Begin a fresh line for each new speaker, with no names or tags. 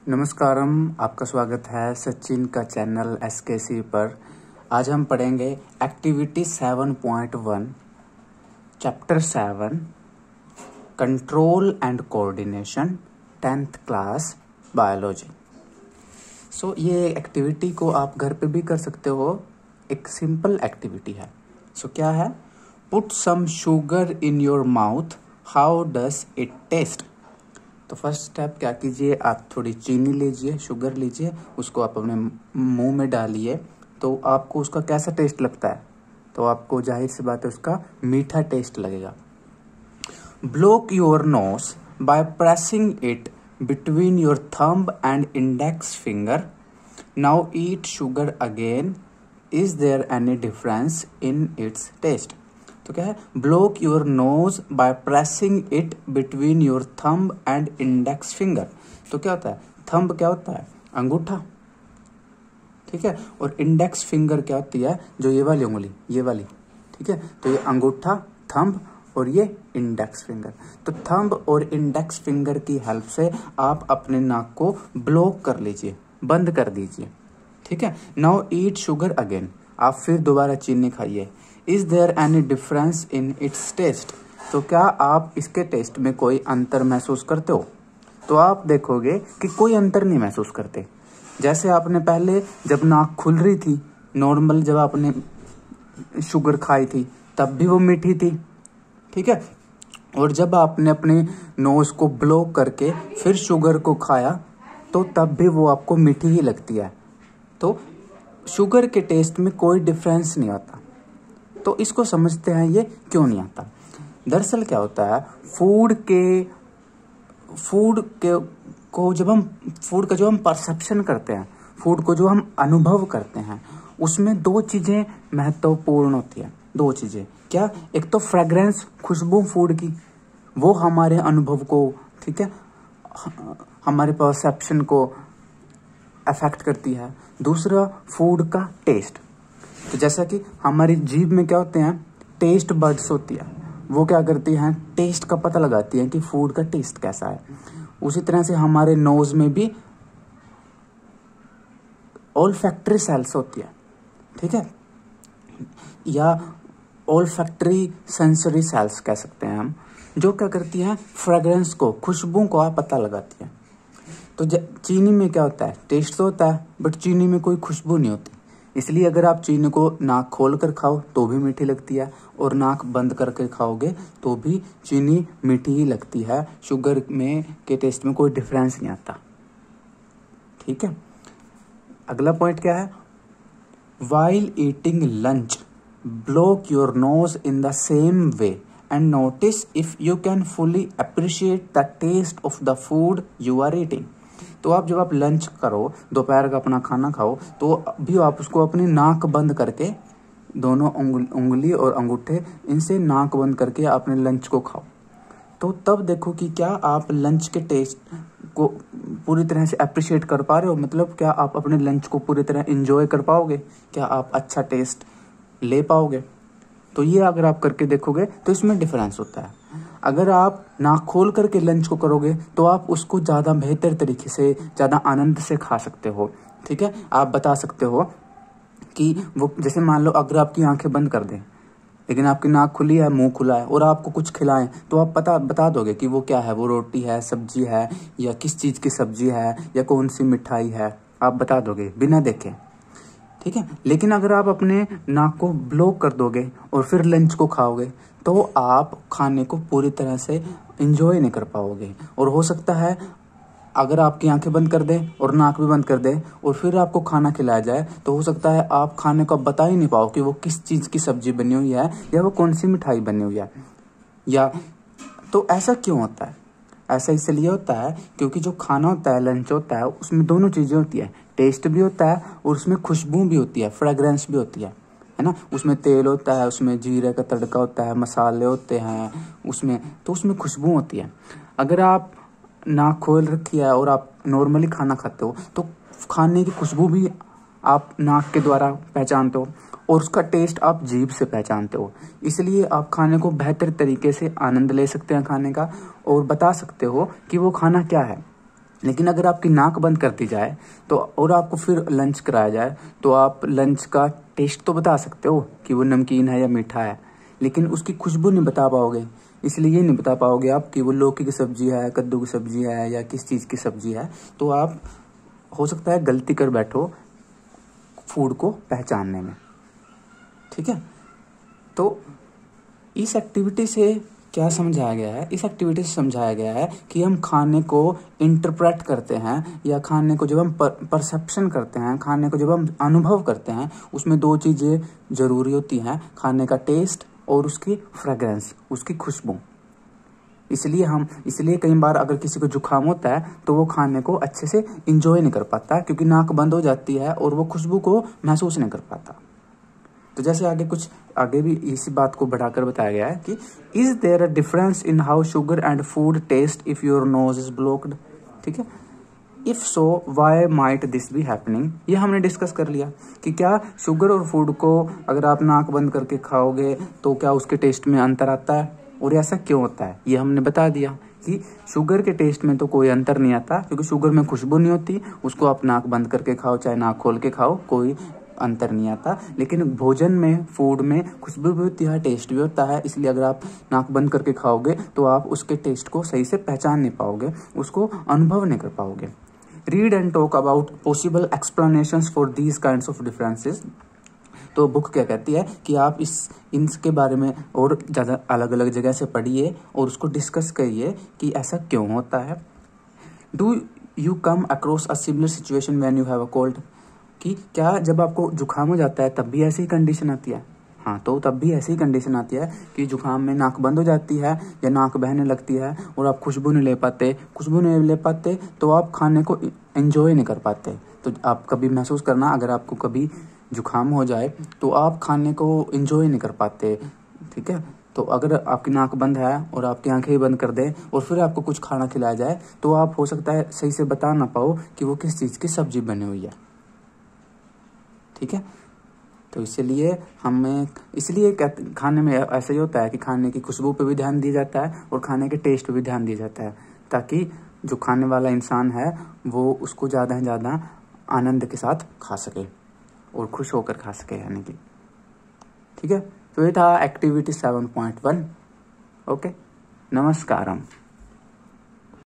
नमस्कारम, आपका स्वागत है सचिन का चैनल SKC पर। आज हम पढ़ेंगे activity 7.1 chapter 7 control and coordination 10th class biology. ये एक्टिविटी को आप घर पे भी कर सकते हो। एक सिंपल एक्टिविटी है। क्या है? Put some sugar in your mouth, how does it taste. तो फर्स्ट स्टेप क्या कीजिए, आप थोड़ी चीनी लीजिए, शुगर लीजिए, उसको आप अपने मुंह में डालिए। तो आपको उसका कैसा टेस्ट लगता है? तो आपको जाहिर सी बात है उसका मीठा टेस्ट लगेगा। Block your nose by pressing it between your thumb and index finger. Now eat sugar again. Is there any difference in its taste? तो क्या है? Block your nose by pressing it between your thumb and index finger. तो क्या होता है? Thumb क्या होता है? अंगूठा, ठीक है। और इंडेक्स फिंगर क्या होती है? जो ये वाली उंगली, ये वाली, ठीक है। तो ये अंगूठा, थंब और ये इंडेक्स फिंगर। तो थंब और इंडेक्स फिंगर की हेल्प से आप अपने नाक को ब्लॉक कर लीजिए, बंद कर दीजिए, ठीक है। Now eat sugar again. आप फिर दोबारा चीनी खाइए। Is there any difference in its taste? तो क्या आप इसके टेस्ट में कोई अंतर महसूस करते हो? तो आप देखोगे कि कोई अंतर नहीं महसूस करते। जैसे आपने पहले जब नाक खुल रही थी, नॉर्मल जब आपने शुगर खाई थी तब भी वो मीठी थी, ठीक है। और जब आपने अपने नोज को ब्लॉक करके फिर शुगर को खाया तो तब भी वो आपको मीठी ही लगती है। तो शुगर के टेस्ट में कोई डिफरेंस नहीं आता। तो इसको समझते हैं ये क्यों नहीं आता। दरअसल क्या होता है, फूड को जब हम फूड का जो हम परसेप्शन करते हैं, फूड को जो हम अनुभव करते हैं, उसमें दो चीजें महत्वपूर्ण होती है। दो चीजें क्या? एक तो फ्रेग्रेंस, खुशबू फूड की, वो हमारे अनुभव को, ठीक है, हमारे परसेप्शन को अफेक्ट करती है। दूसरा फूड का टेस्ट। तो जैसा कि हमारी जीभ में क्या होते हैं? टेस्ट बड्स होती है, वो क्या करती हैं? टेस्ट का पता लगाती हैं कि फूड का टेस्ट कैसा है। उसी तरह से हमारे नोज में भी ओल्फैक्टरी सेल्स होती है, ठीक है, या ओल्फैक्टरी सेंसरी सेल्स कह सकते हैं हम, जो क्या करती हैं? फ्रेग्रेंस को, खुशबू को आप पता लगाती है। तो चीनी में क्या होता है? टेस्ट तो होता है बट चीनी में कोई खुशबू नहीं होती। इसलिए अगर आप चीनी को नाक खोल कर खाओ तो भी मीठी लगती है, और नाक बंद करके खाओगे तो भी चीनी मीठी ही लगती है। शुगर में के टेस्ट में कोई डिफरेंस नहीं आता, ठीक है। अगला पॉइंट क्या है? While eating lunch, block your nose in the same way and notice if you can fully appreciate the taste of the food you are eating. तो आप जब आप लंच करो, दोपहर का अपना खाना खाओ, तो भी आप उसको अपनी नाक बंद करके, दोनों उंगली और अंगूठे, इनसे नाक बंद करके अपने लंच को खाओ। तो तब देखो कि क्या आप लंच के टेस्ट को पूरी तरह से अप्रिशिएट कर पा रहे हो। मतलब क्या आप अपने लंच को पूरी तरह एंजॉय कर पाओगे? क्या आप अच्छा टेस्ट ले पाओगे? तो ये अगर आप करके देखोगे तो इसमें डिफरेंस होता है। अगर आप नाक खोल करके लंच को करोगे तो आप उसको ज़्यादा बेहतर तरीके से, ज़्यादा आनंद से खा सकते हो, ठीक है। आप बता सकते हो कि वो, जैसे मान लो अगर आपकी आंखें बंद कर दें लेकिन आपकी नाक खुली है, मुंह खुला है, और आपको कुछ खिलाएं, तो आप बता दोगे कि वो क्या है, वो रोटी है, सब्जी है, या किस चीज़ की सब्जी है, या कौन सी मिठाई है, आप बता दोगे बिना देखे, ठीक है। लेकिन अगर आप अपने नाक को ब्लॉक कर दोगे और फिर लंच को खाओगे तो आप खाने को पूरी तरह से एंजॉय नहीं कर पाओगे। और हो सकता है अगर आपकी आंखें बंद कर दें और नाक भी बंद कर दें और फिर आपको खाना खिलाया जाए, तो हो सकता है आप खाने को बता ही नहीं पाओ कि वो किस चीज़ की सब्जी बनी हुई है या वो कौन सी मिठाई बनी हुई है। या तो ऐसा क्यों होता है? ऐसा इसलिए होता है क्योंकि जो खाना होता है, लंच होता है, उसमें दोनों चीज़ें होती है। टेस्ट भी होता है और उसमें खुशबू भी होती है, फ्रेग्रेंस भी होती है ना। उसमें तेल होता है, उसमें जीरे का तड़का होता है, मसाले होते हैं उसमें, तो उसमें खुशबू होती है। अगर आप नाक खोल रखी है और आप नॉर्मली खाना खाते हो तो खाने की खुशबू भी आप नाक के द्वारा पहचानते हो और उसका टेस्ट आप जीभ से पहचानते हो। इसलिए आप खाने को बेहतर तरीके से आनंद ले सकते हैं खाने का, और बता सकते हो कि वो खाना क्या है। लेकिन अगर आपकी नाक बंद कर दी जाए तो और आपको फिर लंच कराया जाए तो आप लंच का टेस्ट तो बता सकते हो कि वो नमकीन है या मीठा है, लेकिन उसकी खुशबू नहीं बता पाओगे। इसलिए ये नहीं बता पाओगे आप कि वो लौकी की सब्जी है, कद्दू की सब्जी है या किस चीज़ की सब्जी है। तो आप हो सकता है गलती कर बैठो फूड को पहचानने में। ठीक है, तो इस एक्टिविटी से क्या समझाया गया है? इस एक्टिविटी से समझाया गया है कि हम खाने को इंटरप्रेट करते हैं या खाने को जब हम परसेप्शन करते हैं, खाने को जब हम अनुभव करते हैं, उसमें दो चीज़ें ज़रूरी होती हैं, खाने का टेस्ट और उसकी फ्रेग्रेंस, उसकी खुशबू। इसलिए कई बार अगर किसी को जुकाम होता है तो वो खाने को अच्छे से इंजॉय नहीं कर पाता, क्योंकि नाक बंद हो जाती है और वो खुशबू को महसूस नहीं कर पाता। तो जैसे आगे भी इसी बात को बढ़ाकर बताया गया है कि is there a difference in how sugar and food taste if your nose is blocked. ठीक है, if so why might this be happening, ये हमने डिस्कस कर लिया कि क्या शुगर और फूड को अगर आप नाक बंद करके खाओगे तो क्या उसके टेस्ट में अंतर आता है, और ऐसा क्यों होता है ये हमने बता दिया कि शुगर के टेस्ट में तो कोई अंतर नहीं आता, क्योंकि शुगर में खुशबू नहीं होती, उसको आप नाक बंद करके खाओ चाहे नाक खोल के खाओ कोई अंतर नहीं आता। लेकिन भोजन में, फूड में खुशबू भी होती है, टेस्ट भी होता है, इसलिए अगर आप नाक बंद करके खाओगे तो आप उसके टेस्ट को सही से पहचान नहीं पाओगे, उसको अनुभव नहीं कर पाओगे। Read and talk about possible explanations for these kinds of differences. तो बुक क्या कहती है कि आप इनके बारे में और ज़्यादा अलग अलग जगह से पढ़िए और उसको डिस्कस करिए कि ऐसा क्यों होता है। Do you come across a similar situation when you have a cold, कि क्या जब आपको जुकाम हो जाता है तब भी ऐसी ही कंडीशन आती है? हाँ, तो तब भी ऐसी ही कंडीशन आती है कि जुकाम में नाक बंद हो जाती है या नाक बहने लगती है और आप खुशबू नहीं ले पाते तो आप खाने को एंजॉय नहीं कर पाते। तो आप कभी महसूस करना, अगर आपको कभी जुकाम हो जाए तो आप खाने को एंजॉय नहीं कर पाते। ठीक है, तो अगर आपकी नाक बंद है और आपकी आंखें ही बंद कर दे और फिर आपको कुछ खाना खिलाया जाए तो आप हो सकता है सही से बता ना पाओ कि वो किस चीज़ की सब्जी बनी हुई है। ठीक है, तो इसलिए खाने में ऐसा ही होता है कि खाने की खुशबू पे भी ध्यान दिया जाता है और खाने के टेस्ट पे भी ध्यान दिया जाता है, ताकि जो खाने वाला इंसान है वो उसको ज़्यादा से ज़्यादा आनंद के साथ खा सके और खुश होकर खा सके, यानी कि। ठीक है, तो ये था एक्टिविटी 7.1। ओके, नमस्कारम।